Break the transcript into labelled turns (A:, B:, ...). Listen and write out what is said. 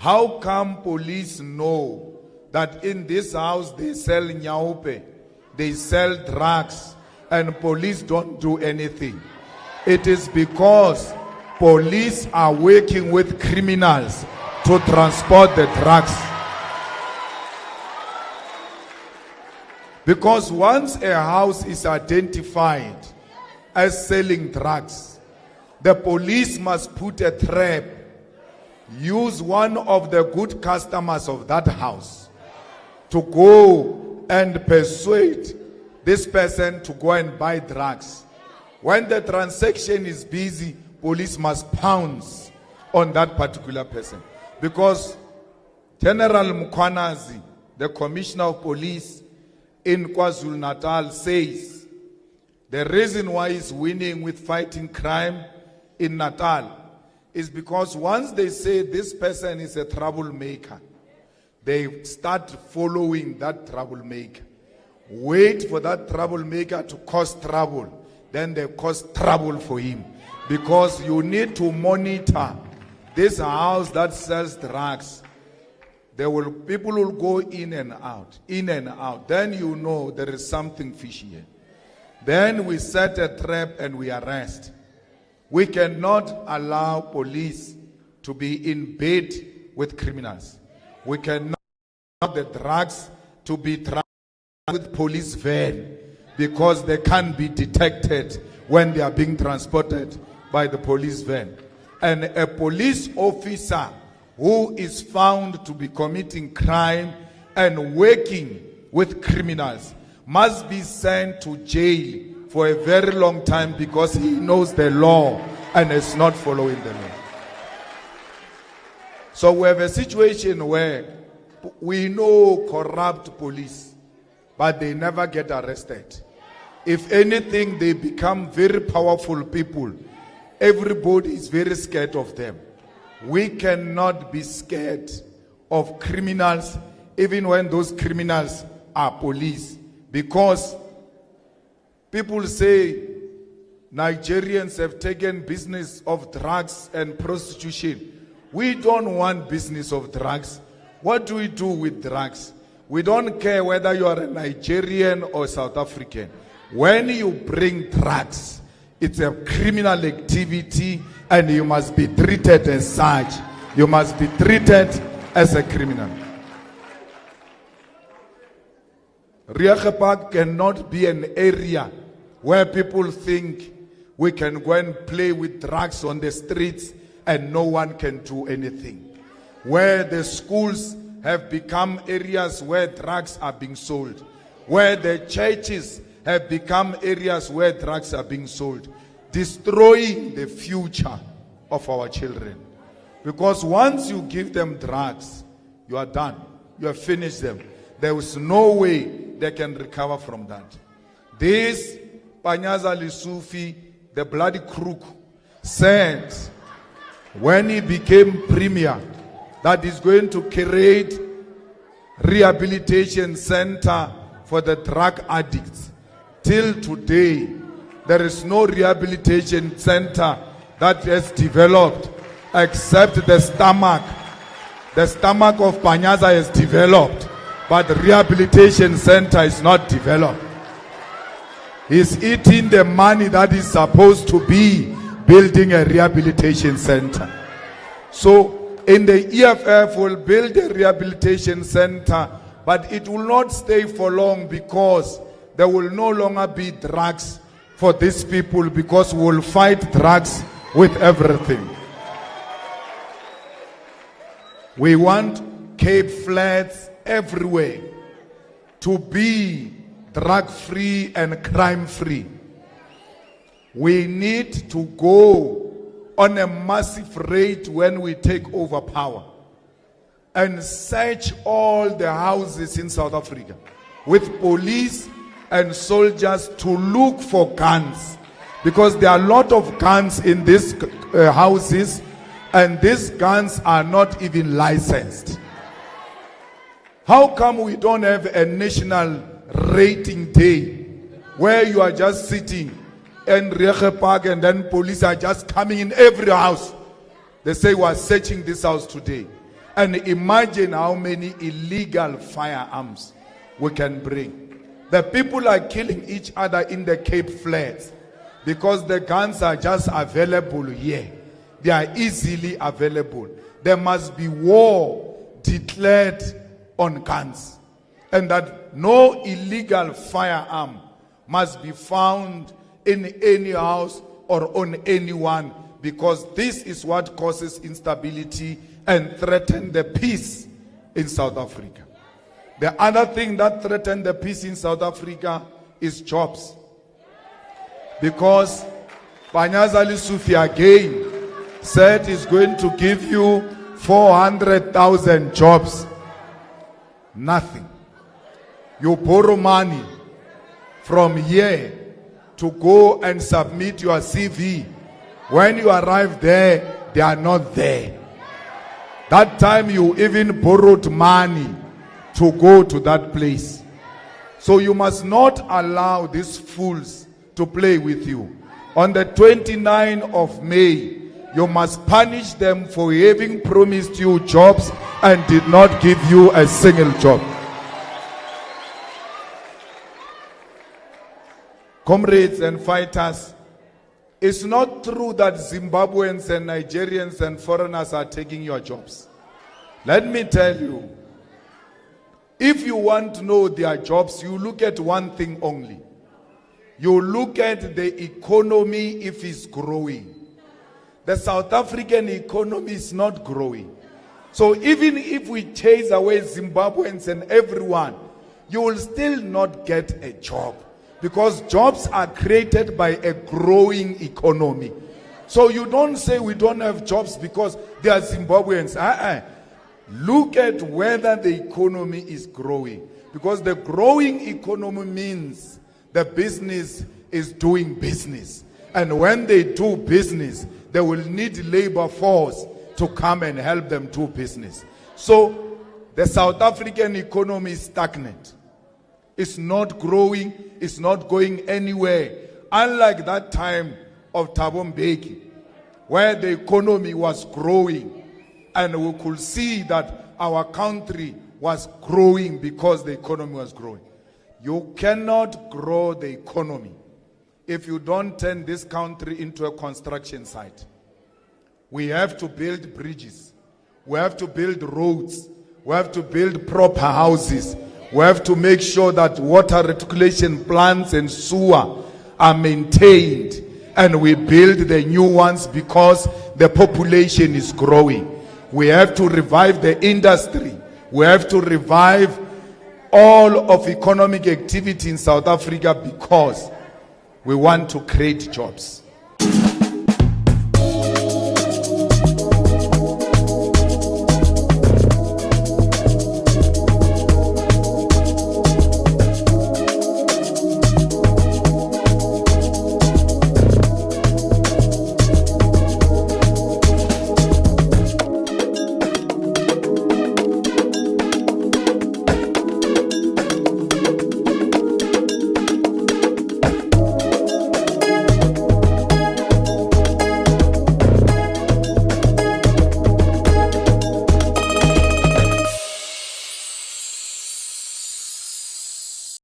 A: How come police know that in this house they sell nyaupe, they sell drugs, and police don't do anything? It is because police are working with criminals to transport the drugs. Because once a house is identified as selling drugs, the police must put a trap, use one of the good customers of that house to go and persuade this person to go and buy drugs. When the transaction is busy, police must pounce on that particular person. Because General Mkhwanazi, the Commissioner of Police in KwaZulu-Natal, says the reason why he's winning with fighting crime in Natal is because once they say this person is a troublemaker, they start following that troublemaker. Wait for that troublemaker to cause trouble. Then they cause trouble for him. Because you need to monitor this house that sells drugs. People will go in and out, in and out. Then you know there is something fishy here. Then we set a trap and we arrest. We cannot allow police to be in bed with criminals. We cannot allow the drugs to be transported with police van, because they can't be detected when they are being transported by the police van. And a police officer who is found to be committing crime and working with criminals must be sent to jail for a very long time, because he knows the law and is not following the law. So we have a situation where we know corrupt police, but they never get arrested. If anything, they become very powerful people. Everybody is very scared of them. We cannot be scared of criminals, even when those criminals are police. Because people say Nigerians have taken business of drugs and prostitution. We don't want business of drugs. What do we do with drugs? We don't care whether you are a Nigerian or South African. When you bring drugs, it's a criminal activity and you must be treated as such. You must be treated as a criminal. Riage Park cannot be an area where people think we can go and play with drugs on the streets and no one can do anything. Where the schools have become areas where drugs are being sold. Where the churches have become areas where drugs are being sold, destroying the future of our children. Because once you give them drugs, you are done. You have finished them. There is no way they can recover from that. This Panyaza Lisufi, the bloody crook, said when he became premier that he's going to create rehabilitation center for the drug addicts. Till today, there is no rehabilitation center that has developed except the stomach. The stomach of Panyaza is developed, but the rehabilitation center is not developed. He's eating the money that is supposed to be building a rehabilitation center. So in the EFF will build a rehabilitation center, but it will not stay for long, because there will no longer be drugs for these people, because we will fight drugs with everything. We want Cape Flats everywhere to be drug-free and crime-free. We need to go on a massive rate when we take over power and search all the houses in South Africa with police and soldiers to look for guns, because there are a lot of guns in these houses, and these guns are not even licensed. How come we don't have a national rating day where you are just sitting in Riage Park and then police are just coming in every house? They say we are searching this house today. And imagine how many illegal firearms we can bring. The people are killing each other in the Cape Flats because the guns are just available here. They are easily available. There must be war declared on guns. And that no illegal firearm must be found in any house or on anyone, because this is what causes instability and threatens the peace in South Africa. The other thing that threatens the peace in South Africa is jobs. Because Mkhwanazi Sufi again said he's going to give you 400,000 jobs. Nothing. You borrow money from here to go and submit your CV. When you arrive there, they are not there. That time you even borrowed money to go to that place. So you must not allow these fools to play with you. On the 29th of May, you must punish them for having promised you jobs and did not give you a single job. Comrades and fighters, it's not true that Zimbabweans and Nigerians and foreigners are taking your jobs. Let me tell you, if you want to know their jobs, you look at one thing only. You look at the economy if it's growing. The South African economy is not growing. So even if we chase away Zimbabweans and everyone, you will still not get a job. Because jobs are created by a growing economy. So you don't say we don't have jobs because they are Zimbabweans. Look at whether the economy is growing. Because the growing economy means the business is doing business. And when they do business, they will need labor force to come and help them do business. So the South African economy is stagnant. It's not growing, it's not going anywhere. Unlike that time of Thabo Mbeki, where the economy was growing, and we could see that our country was growing because the economy was growing. You cannot grow the economy if you don't turn this country into a construction site. We have to build bridges. We have to build roads. We have to build proper houses. We have to make sure that water reticulation plants and sewer are maintained, and we build the new ones because the population is growing. We have to revive the industry. We have to revive all of economic activity in South Africa because we want to create jobs.